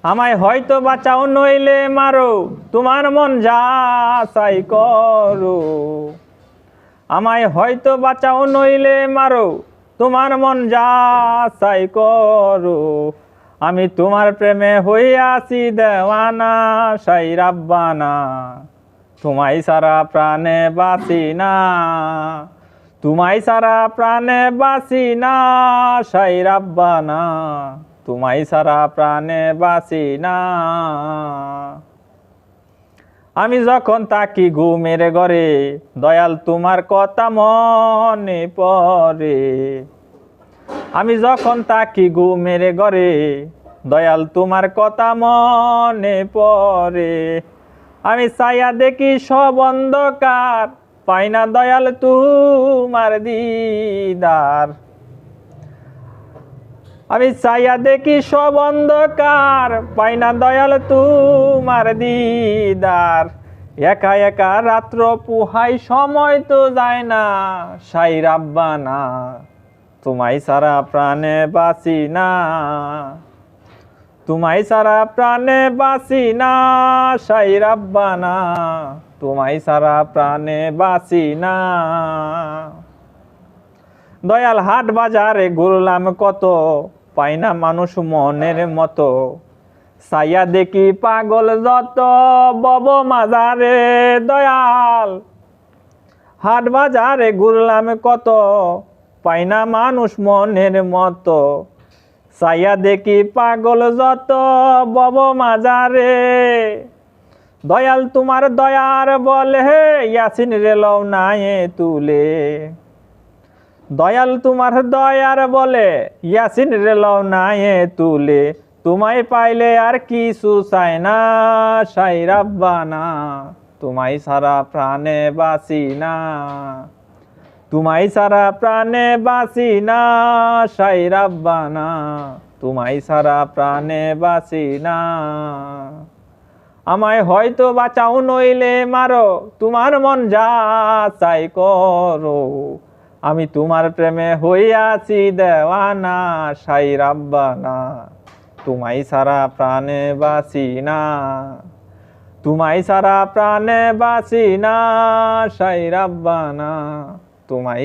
আমায় হয়তো বাঁচাও নইলে মারো, তোমার মন যা চাই করো। আমায় হয়তো বাঁচাও নইলে মারো, তোমার মন যা চাই করো। আমি তোমার প্রেমে হইয়াছি দেওয়ানা, সাই রাব্বানা। তোমায় সারা প্রাণে বাঁচি না, তোমায় সারা প্রাণে বাঁচি না, সাই রাব্বানা। তোমায় সারা প্রাণে বাঁচি না। আমি যখন তাকি ঘুমের ঘরে, দয়াল তোমার কথা মনে পড়ে। আমি যখন তাকি ঘুমের ঘরে, দয়াল তোমার কথা মনে পড়ে। আমি ছায়া দেখি সব অন্ধকার, পাই না দয়াল তোমার দিদার। আমি ছায়া দেখি সব অন্ধকার, পাই না দয়াল তোমার দিদার। একা একা রাত্র পুহাই, সময় তো যায় না, সাই রাব্বানা। তোমায় সারা প্রাণে বাঁচি না, তোমায় সারা প্রাণে বাঁচি না, সাই রাব্বানা। তোমায় সারা প্রাণে বাঁচি না। দয়াল হাট বাজারে ঘুরলাম কত, পাই না মানুষ মনের মতো। ছায়া দেখি পাগল যত, বব মাজারে দয়াল। হাট বাজারে ঘুরলাম কত, পাই না মানুষ মনের মতো। ছায়া দেখি পাগল যত, বব মাজারে। দয়াল তোমার দয়ার বলে, ইয়াসিন রেলও নায়ে তুলে। দয়াল তোমার দয়ার বলে, ইয়াসিন রেলও নায়ে তুলে। তোমায় পাইলে আর কিছু চাই না, সাই রাব্বানা। তোমায় সারা প্রাণে বাঁচি না, তোমায় সারা প্রাণে বাঁচি না, সাই রাব্বানা। তোমায় সারা প্রাণে বাঁচি না। আমায় হয়তো বাঁচাও নইলে মারো, তোমার মন যা চাই করো। আমি তোমার প্রেমে হইয়াছি দেওয়ানা, সাই রাব্বানা। তোমায় সারা প্রাণে বাঁচি না, তোমায় সারা প্রাণে বাঁচি না, সাই রাব্বানা। তোমায়